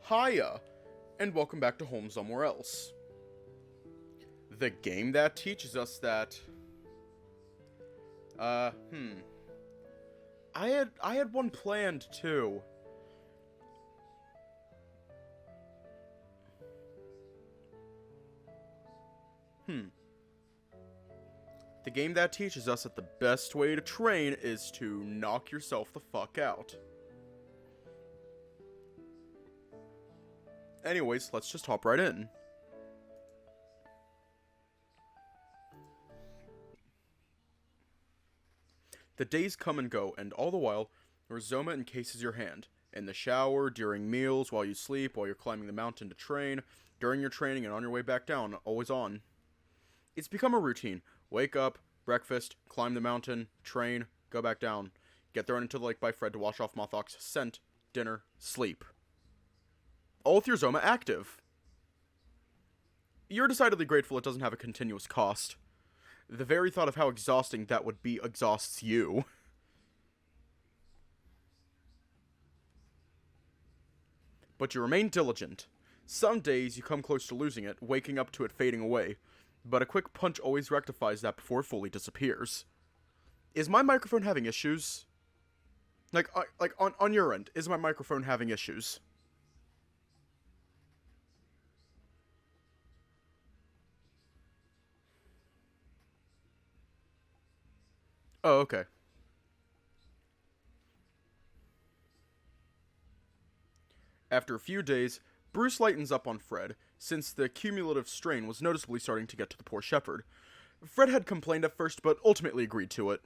Hiya, and welcome back to Home Somewhere Else. The game that teaches us that... I had one planned, too. The game that teaches us that the best way to train is to knock yourself the fuck out. Anyways, let's just hop right in. The days come and go, and all the while, Zoma encases your hand. In the shower, during meals, while you sleep, while you're climbing the mountain to train, during your training, and on your way back down, always on. It's become a routine. Wake up, breakfast, climb the mountain, train, go back down. Get thrown into the lake by Fred to wash off Mothok's scent, dinner, sleep. All with your Zoma active. You're decidedly grateful it doesn't have a continuous cost. The very thought of how exhausting that would be exhausts you. But you remain diligent. Some days you come close to losing it, waking up to it fading away. But a quick punch always rectifies that before it fully disappears. Is my microphone having issues? Like on your end, is my microphone having issues? Oh, okay. After a few days, Bruce lightens up on Fred, since the cumulative strain was noticeably starting to get to the poor shepherd. Fred had complained at first, but ultimately agreed to it.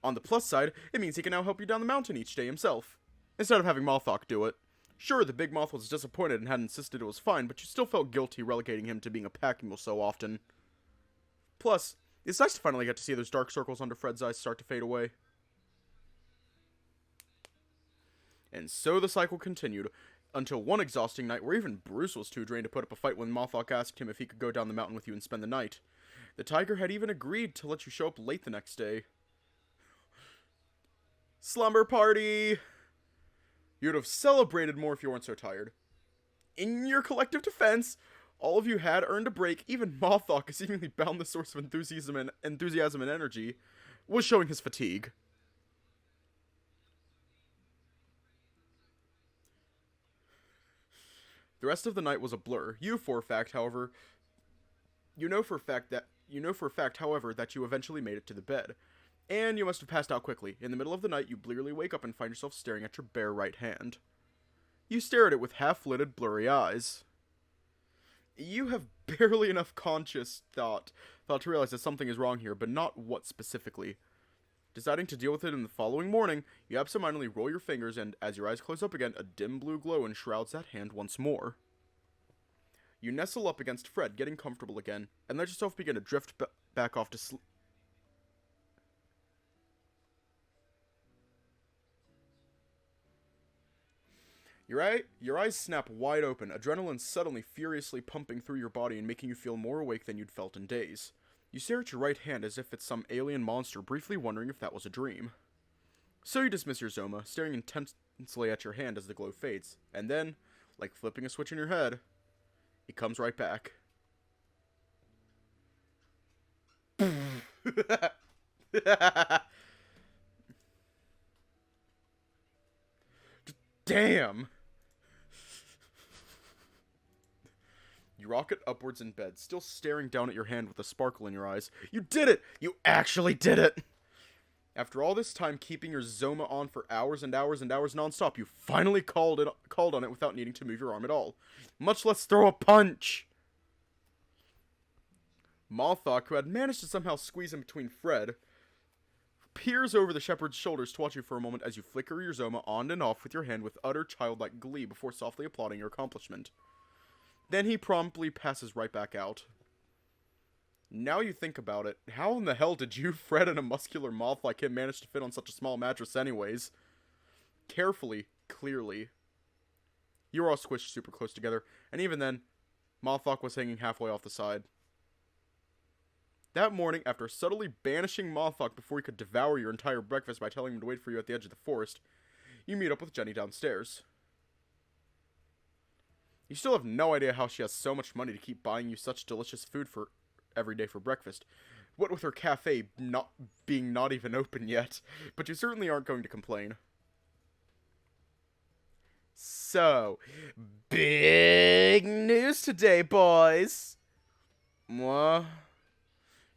On the plus side, it means he can now help you down the mountain each day himself, instead of having Mothok do it. Sure, the big moth was disappointed and had insisted it was fine, but you still felt guilty relegating him to being a packing mule so often. Plus, it's nice to finally get to see those dark circles under Fred's eyes start to fade away. And so the cycle continued, until one exhausting night where even Bruce was too drained to put up a fight when Mothok asked him if he could go down the mountain with you and spend the night. The tiger had even agreed to let you show up late the next day. Slumber party! You'd have celebrated more if you weren't so tired. In your collective defense, all of you had earned a break. Even Mothok, a seemingly boundless source of enthusiasm and energy, was showing his fatigue. The rest of the night was a blur. You know for a fact, however, that you eventually made it to the bed. And you must have passed out quickly. In the middle of the night, you blearily wake up and find yourself staring at your bare right hand. You stare at it with half-lidded, blurry eyes. You have barely enough conscious thought to realize that something is wrong here, but not what specifically. Deciding to deal with it in the following morning, you absentmindedly roll your fingers, and as your eyes close up again, a dim blue glow enshrouds that hand once more. You nestle up against Fred, getting comfortable again, and let yourself begin to drift back off to sleep. Your eyes snap wide open, adrenaline suddenly furiously pumping through your body and making you feel more awake than you'd felt in days. You stare at your right hand as if it's some alien monster, briefly wondering if that was a dream. So you dismiss your Zoma, staring intensely at your hand as the glow fades, and then, like flipping a switch in your head, it comes right back. Damn! You rocket upwards in bed, still staring down at your hand with a sparkle in your eyes. You did it! You actually did it! After all this time keeping your Zoma on for hours and hours and hours non-stop, you finally called on it without needing to move your arm at all. Much less throw a punch! Mothok, who had managed to somehow squeeze in between Fred, peers over the shepherd's shoulders to watch you for a moment as you flicker your Zoma on and off with your hand with utter childlike glee before softly applauding your accomplishment. Then he promptly passes right back out. Now you think about it, how in the hell did you, Fred, and a muscular moth like him manage to fit on such a small mattress anyways? Carefully, clearly. You were all squished super close together, and even then, Mothok was hanging halfway off the side. That morning, after subtly banishing Mothok before he could devour your entire breakfast by telling him to wait for you at the edge of the forest, you meet up with Jenny downstairs. You still have no idea how she has so much money to keep buying you such delicious food for every day for breakfast. What with her cafe not even open yet, but you certainly aren't going to complain. So, big news today, boys! Mwah.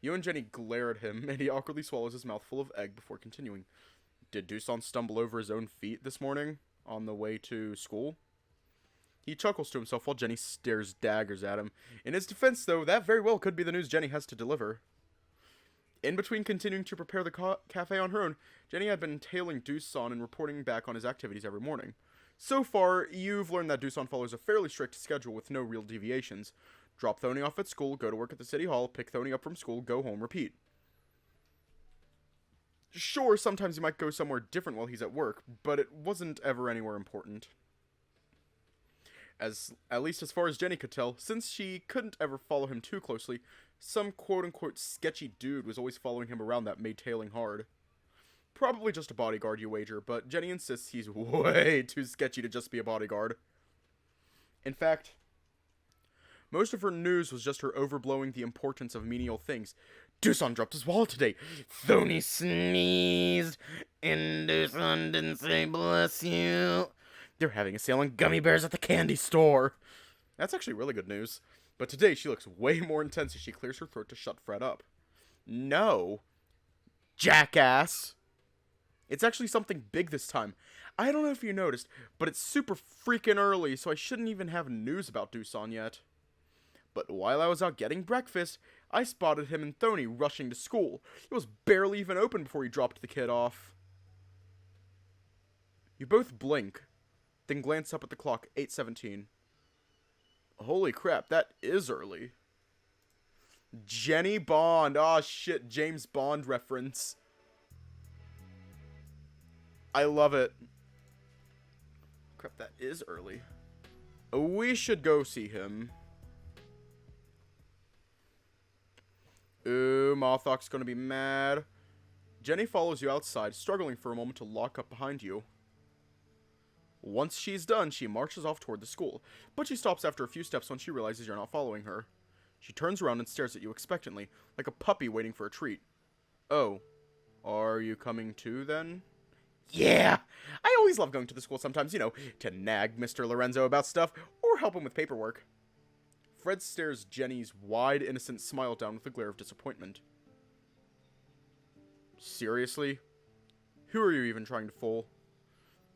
You and Jenny glare at him, and he awkwardly swallows his mouth full of egg before continuing. Did Doosan stumble over his own feet this morning on the way to school? He chuckles to himself while Jenny stares daggers at him. In his defense, though, that very well could be the news Jenny has to deliver. In between continuing to prepare the cafe on her own, Jenny had been tailing Doosan and reporting back on his activities every morning. So far, you've learned that Doosan follows a fairly strict schedule with no real deviations. Drop Thony off at school, go to work at the city hall, pick Thony up from school, go home, repeat. Sure, sometimes he might go somewhere different while he's at work, but it wasn't ever anywhere important. At least as far as Jenny could tell, since she couldn't ever follow him too closely, some quote-unquote sketchy dude was always following him around that made tailing hard. Probably just a bodyguard, you wager, but Jenny insists he's way too sketchy to just be a bodyguard. In fact, most of her news was just her overblowing the importance of menial things. Doosan dropped his wallet today. Thony sneezed, and Doosan didn't say bless you. They're having a sale on gummy bears at the candy store. That's actually really good news. But today she looks way more intense as she clears her throat to shut Fred up. No. Jackass. It's actually something big this time. I don't know if you noticed, but it's super freaking early, so I shouldn't even have news about Doosan yet. But while I was out getting breakfast, I spotted him and Thony rushing to school. It was barely even open before he dropped the kid off. You both blink, then glance up at the clock, 8:17. Holy crap, that is early. Jenny Bond. Aw, shit, James Bond reference. I love it. Crap, that is early. We should go see him. Ooh, Mothawk's gonna be mad. Jenny follows you outside, struggling for a moment to lock up behind you. Once she's done, she marches off toward the school, but she stops after a few steps when she realizes you're not following her. She turns around and stares at you expectantly, like a puppy waiting for a treat. Oh, are you coming too, then? Yeah! I always love going to the school sometimes, you know, to nag Mr. Lorenzo about stuff, or help him with paperwork. Fred stares Jenny's wide, innocent smile down with a glare of disappointment. Seriously? Who are you even trying to fool?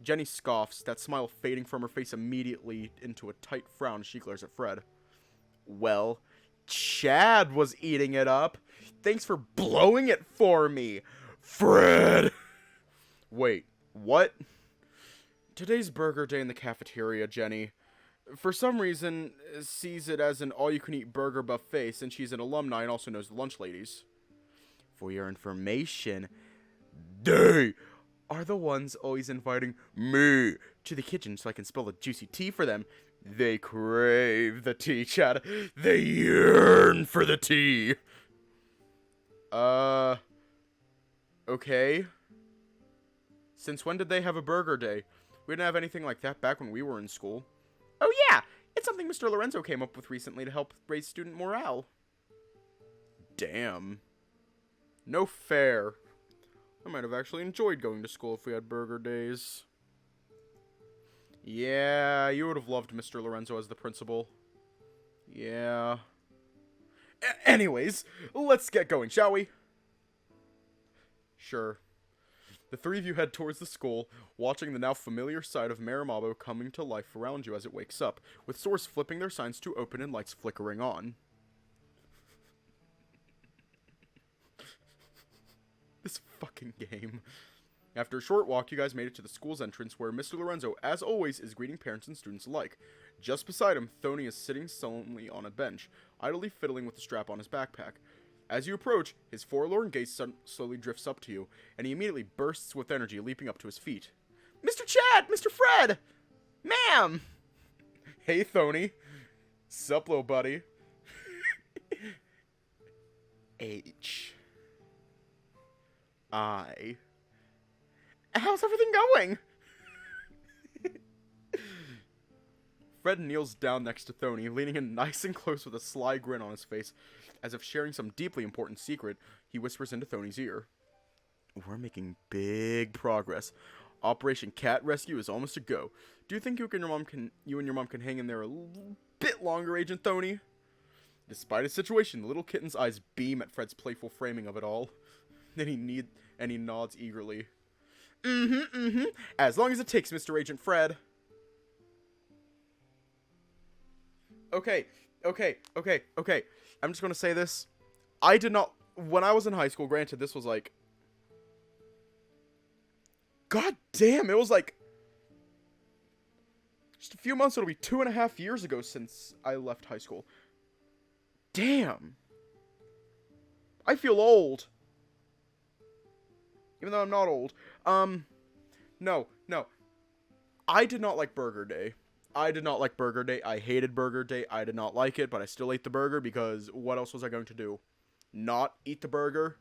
Jenny scoffs, that smile fading from her face immediately into a tight frown as she glares at Fred. Well, Chad was eating it up. Thanks for blowing it for me, Fred! Wait, what? Today's burger day in the cafeteria, Jenny. For some reason, sees it as an all-you-can-eat burger buffet since she's an alumni and also knows the lunch ladies. For your information, they are the ones always inviting me to the kitchen so I can spill the juicy tea for them. They crave the tea, Chad. They yearn for the tea. Okay. Since when did they have a burger day? We didn't have anything like that back when we were in school. Oh yeah, it's something Mr. Lorenzo came up with recently to help raise student morale. Damn. No fair. I might have actually enjoyed going to school if we had burger days. Yeah, you would have loved Mr. Lorenzo as the principal. Yeah. Anyways, let's get going, shall we? Sure. The three of you head towards the school, watching the now familiar sight of Marimabo coming to life around you as it wakes up, with stores flipping their signs to open and lights flickering on. This fucking game. After a short walk, you guys made it to the school's entrance, where Mr. Lorenzo, as always, is greeting parents and students alike. Just beside him, Thony is sitting sullenly on a bench, idly fiddling with the strap on his backpack. As you approach, his forlorn gaze slowly drifts up to you, and he immediately bursts with energy, leaping up to his feet. Mr. Chad! Mr. Fred! Ma'am! Hey, Thony. Sup, little buddy. H. I. How's everything going? Fred kneels down next to Thony, leaning in nice and close with a sly grin on his face. As if sharing some deeply important secret, he whispers into Thony's ear. We're making big progress. Operation Cat Rescue is almost a go. Do you think you and your mom can hang in there a bit longer, Agent Thony? Despite his situation, the little kitten's eyes beam at Fred's playful framing of it all. Then he nods eagerly. As long as it takes, Mr. Agent Fred. Okay. I'm just gonna say this. I did not, when I was in high school, granted, this was like, God damn, it was like, just a few months, it'll be 2.5 years ago since I left high school. Damn. I feel old. Even though I'm not old. No. I did not like Burger Day. I hated Burger Day. I did not like it, but I still ate the burger because what else was I going to do? Not eat the burger?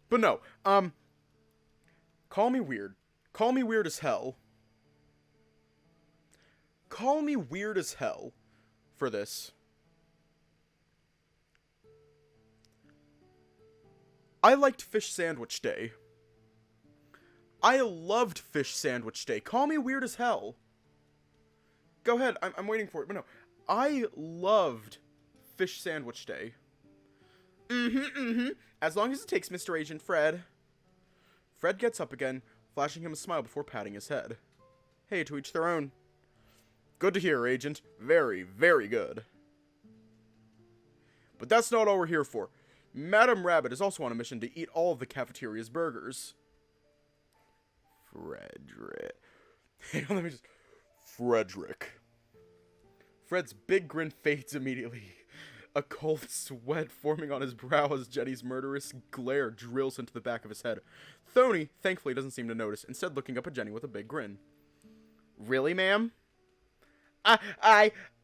But no, call me weird. Call me weird as hell. Call me weird as hell for this. I liked Fish Sandwich Day. I loved Fish Sandwich Day. Call me weird as hell. Go ahead, I'm waiting for it, but no. I loved Fish Sandwich Day. As long as it takes, Mr. Agent Fred. Fred gets up again, flashing him a smile before patting his head. Hey, to each their own. Good to hear, Agent. Very, very good. But that's not all we're here for. Madam Rabbit is also on a mission to eat all of the cafeteria's burgers. Frederick. Hang on, let me just... Frederick. Fred's big grin fades immediately. A cold sweat forming on his brow as Jenny's murderous glare drills into the back of his head. Thony, thankfully, doesn't seem to notice, instead looking up at Jenny with a big grin. Really, ma'am? Because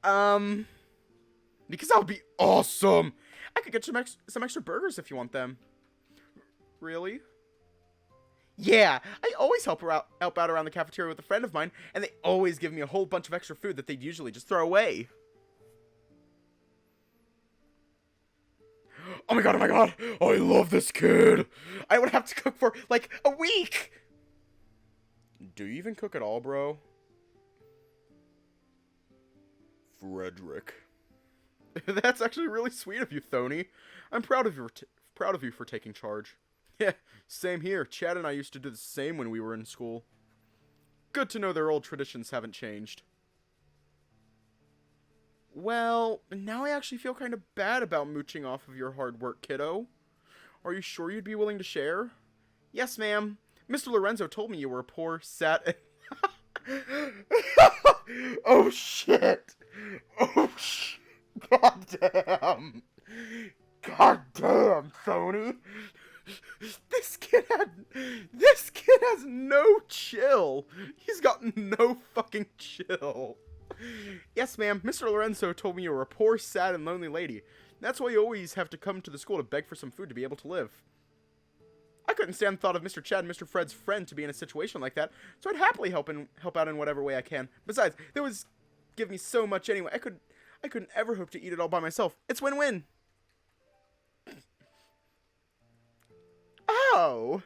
that would be awesome! I could get some extra burgers if you want them. Really? Yeah, I always help out around the cafeteria with a friend of mine, and they always give me a whole bunch of extra food that they'd usually just throw away. Oh my god, I love this kid. I would have to cook for, like, a week. Do you even cook at all, bro? Frederick. That's actually really sweet of you, Thony. I'm proud of you for taking charge. Yeah, same here. Chad and I used to do the same when we were in school. Good to know their old traditions haven't changed. Well, now I actually feel kind of bad about mooching off of your hard work, kiddo. Are you sure you'd be willing to share? Yes, ma'am. Mr. Lorenzo told me you were a poor, sad... Oh, shit. Oh, shit. God damn. God damn, Thony. This kid has no chill. He's got no fucking chill. Yes, ma'am. Mr. Lorenzo told me you were a poor, sad, and lonely lady. That's why you always have to come to the school to beg for some food to be able to live. I couldn't stand the thought of Mr. Chad and Mr. Fred's friend to be in a situation like that, so I'd happily help out in whatever way I can. Besides, they always give me so much anyway. I couldn't ever hope to eat it all by myself. It's win-win. Oh.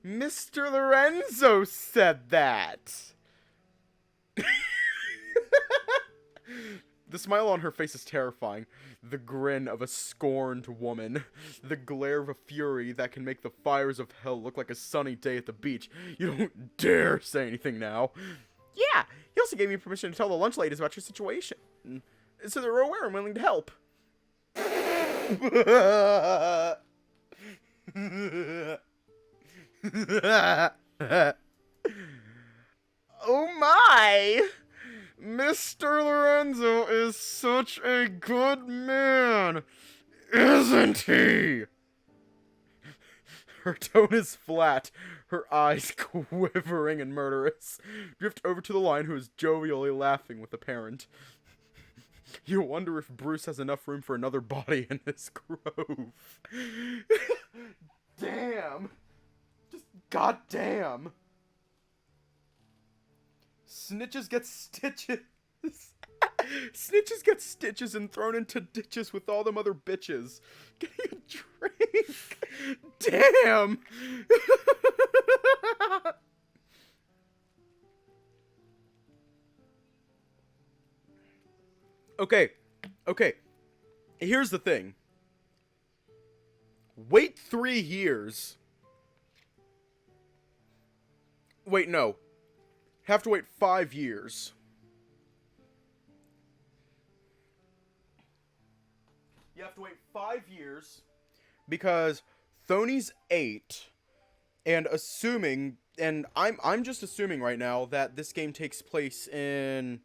Mr. Lorenzo said that. The smile on her face is terrifying. The grin of a scorned woman. The glare of a fury that can make the fires of hell look like a sunny day at the beach. You don't dare say anything now. Yeah, he also gave me permission to tell the lunch ladies about your situation. So they're aware and willing to help. Oh my! Mr. Lorenzo is such a good man, isn't he? Her tone is flat, her eyes quivering and murderous. Drift over to the Lion, who is jovially laughing with the parent. You wonder if Bruce has enough room for another body in this grove. Damn. Just God damn! Snitches get stitches. Snitches get stitches and thrown into ditches with all them other bitches. Getting a drink. Damn! Okay. Here's the thing. Wait 3 years. Wait, no. Have to wait 5 years. You have to wait 5 years because Thony's 8, and assuming, and I'm just assuming right now that this game takes place in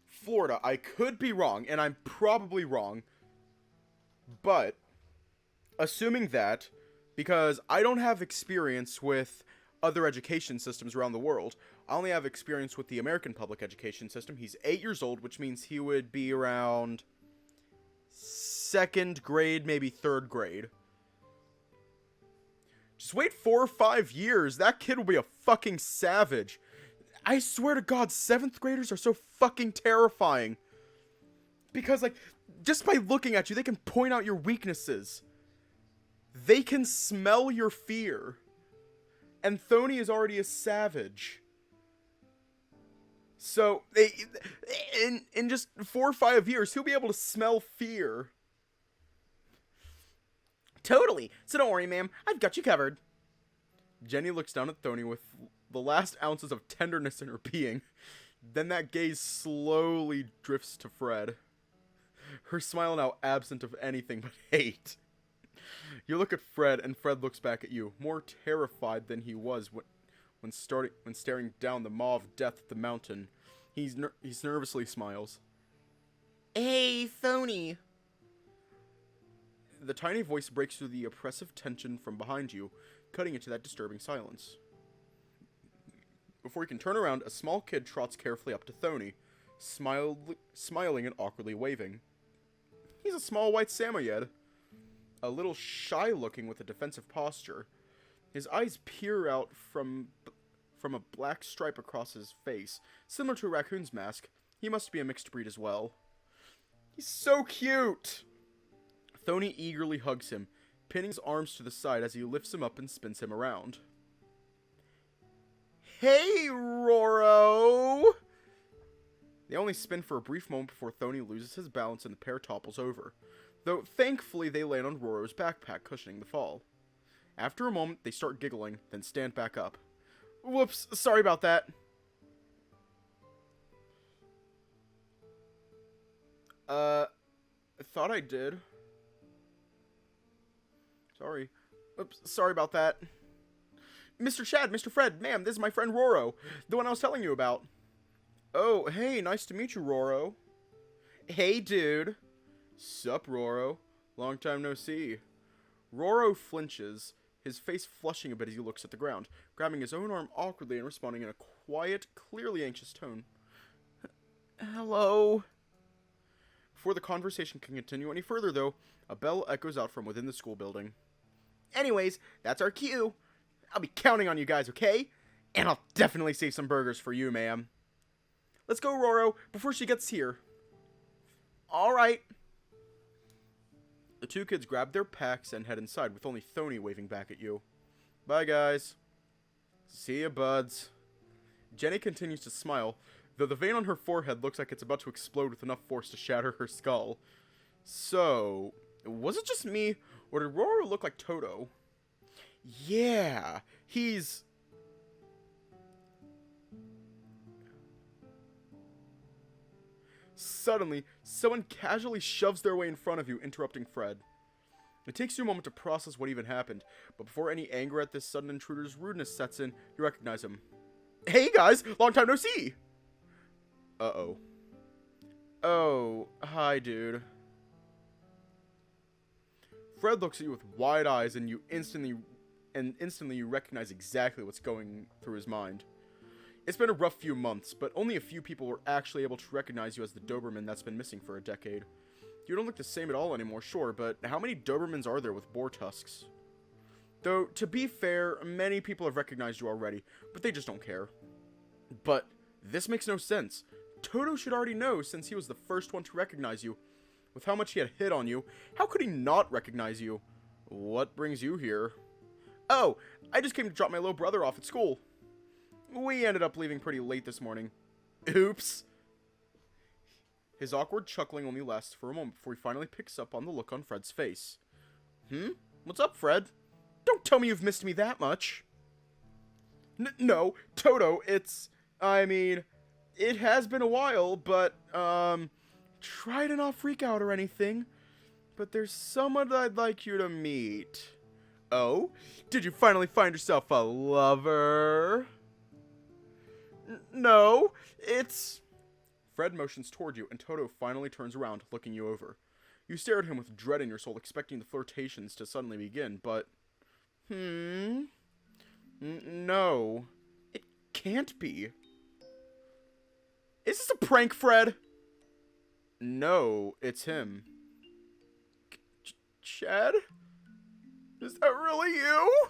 Florida. I could be wrong, and I'm probably wrong, but assuming that, because I don't have experience with other education systems around the world, I only have experience with the American public education system. He's 8 years old, which means he would be around 2nd grade, maybe 3rd grade. Just wait 4 or 5 years. That kid will be a fucking savage. I swear to God, 7th graders are so fucking terrifying. Because, like, just by looking at you, they can point out your weaknesses. They can smell your fear. And Thony is already a savage. So, in just 4 or 5 years, he'll be able to smell fear. Totally. So don't worry, ma'am. I've got you covered. Jenny looks down at Thony with the last ounces of tenderness in her being. Then that gaze slowly drifts to Fred. Her smile now absent of anything but hate. You look at Fred, and Fred looks back at you, more terrified than he was when staring down the maw of death at the mountain. He nervously smiles. Hey, Thony. The tiny voice breaks through the oppressive tension from behind you, cutting into that disturbing silence. Before you can turn around, a small kid trots carefully up to Thony, smiling and awkwardly waving. He's a small white Samoyed, a little shy-looking with a defensive posture. His eyes peer out from a black stripe across his face, similar to a raccoon's mask. He must be a mixed breed as well. He's so cute! Thony eagerly hugs him, pinning his arms to the side as he lifts him up and spins him around. Hey, Roro! They only spin for a brief moment before Thony loses his balance and the pair topples over, though thankfully they land on Roro's backpack, cushioning the fall. After a moment, they start giggling, then stand back up. Whoops, sorry about that. I thought I did. Sorry. Oops, sorry about that. Mr. Chad, Mr. Fred, ma'am, this is my friend Roro, the one I was telling you about. Oh, hey, nice to meet you, Roro. Hey, dude. Sup, Roro? Long time no see. Roro flinches, his face flushing a bit as he looks at the ground, grabbing his own arm awkwardly and responding in a quiet, clearly anxious tone. Hello? Before the conversation can continue any further, though, a bell echoes out from within the school building. Anyways, that's our cue. I'll be counting on you guys, okay? And I'll definitely save some burgers for you, ma'am. Let's go, Roro, before she gets here. Alright. The two kids grab their packs and head inside, with only Thony waving back at you. Bye, guys. See ya, buds. Jenny continues to smile, though the vein on her forehead looks like it's about to explode with enough force to shatter her skull. So, was it just me, or did Roro look like Toto? Yeah, he's... Suddenly, someone casually shoves their way in front of you, interrupting Fred. It takes you a moment to process what even happened, but before any anger at this sudden intruder's rudeness sets in, you recognize him. Hey guys, long time no see! Uh-oh. Oh, hi dude. Fred looks at you with wide eyes and instantly you recognize exactly what's going through his mind. It's been a rough few months, but only a few people were actually able to recognize you as the Doberman that's been missing for a decade. You don't look the same at all anymore, sure, but how many Dobermans are there with boar tusks? Though, to be fair, many people have recognized you already, but they just don't care. But this makes no sense. Toto should already know since he was the first one to recognize you. With how much he had hit on you, how could he not recognize you? What brings you here? Oh, I just came to drop my little brother off at school. We ended up leaving pretty late this morning. Oops. His awkward chuckling only lasts for a moment before he finally picks up on the look on Fred's face. What's up, Fred? Don't tell me you've missed me that much. No, Toto, it has been a while, but, try to not freak out or anything. But there's someone I'd like you to meet. Oh? Did you finally find yourself a lover? No, it's... Fred motions toward you, and Toto finally turns around, looking you over. You stare at him with dread in your soul, expecting the flirtations to suddenly begin, but... No. It can't be. Is this a prank, Fred? No, it's him. Chad? Is that really you?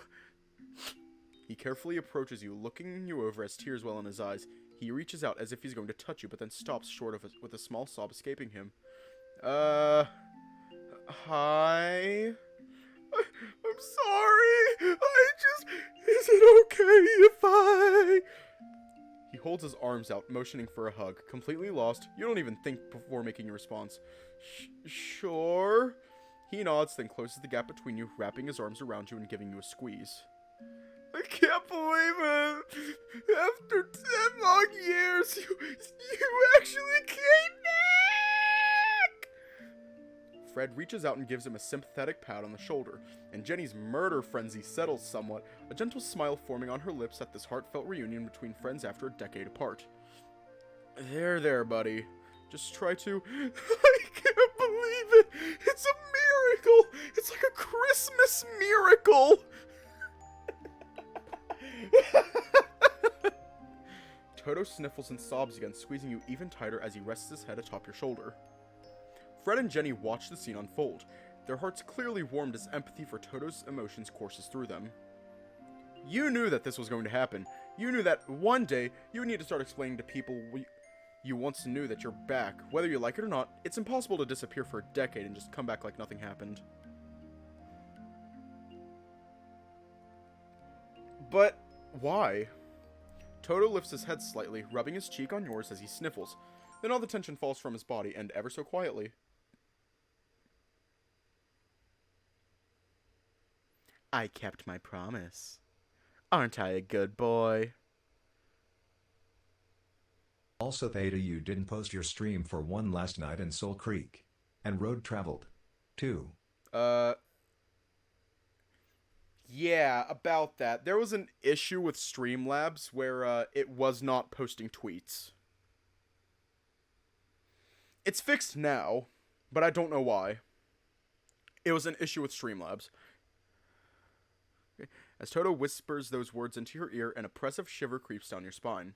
He carefully approaches you, looking you over as tears well in his eyes. He reaches out as if he's going to touch you, but then stops short of with a small sob escaping him. Hi? I'm sorry. Is it okay if I... He holds his arms out, motioning for a hug. Completely lost, you don't even think before making a response. Sure. He nods, then closes the gap between you, wrapping his arms around you and giving you a squeeze. I can't believe it! After 10 long years, you actually came back! Fred reaches out and gives him a sympathetic pat on the shoulder, and Jenny's murder frenzy settles somewhat, a gentle smile forming on her lips at this heartfelt reunion between friends after a decade apart. There, buddy. Just try to... I can't believe it! It's a miracle! It's like a Christmas miracle! Toto sniffles and sobs again, squeezing you even tighter as he rests his head atop your shoulder. Fred and Jenny watch the scene unfold, their hearts clearly warmed as empathy for Toto's emotions courses through them. You knew that this was going to happen. You knew that one day you would need to start explaining to people you once knew that you're back. Whether you like it or not, it's impossible to disappear for a decade and just come back like nothing happened. But why? Toto lifts his head slightly, rubbing his cheek on yours as he sniffles. Then all the tension falls from his body, and ever so quietly... I kept my promise. Aren't I a good boy? Also, Theta, you didn't post your stream for one last night in Soul Creek. And road traveled. Too. Yeah, about that. There was an issue with Streamlabs where it was not posting tweets. It's fixed now, but I don't know why. It was an issue with Streamlabs. As Toto whispers those words into your ear, an oppressive shiver creeps down your spine.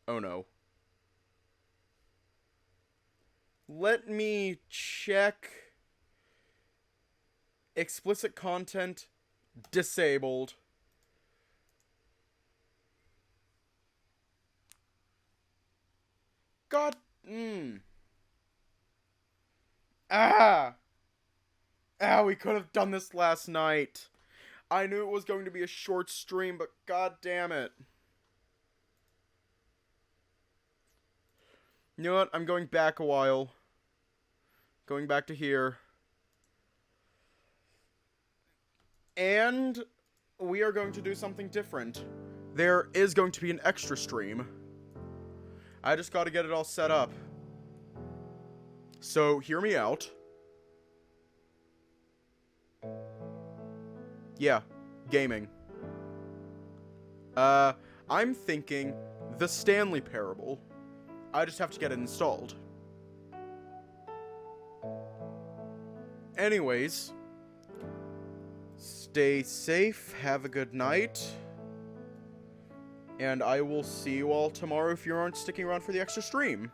Oh no. Let me check. Explicit content disabled. God. We could have done this last night. I knew it was going to be a short stream, but god damn it. You know what? I'm going back a while. Going back to here. And we are going to do something different. There is going to be an extra stream. I just got to get it all set up. So, hear me out. Yeah, gaming. I'm thinking the Stanley Parable. I just have to get it installed. Anyways, stay safe, have a good night, and I will see you all tomorrow if you aren't sticking around for the extra stream.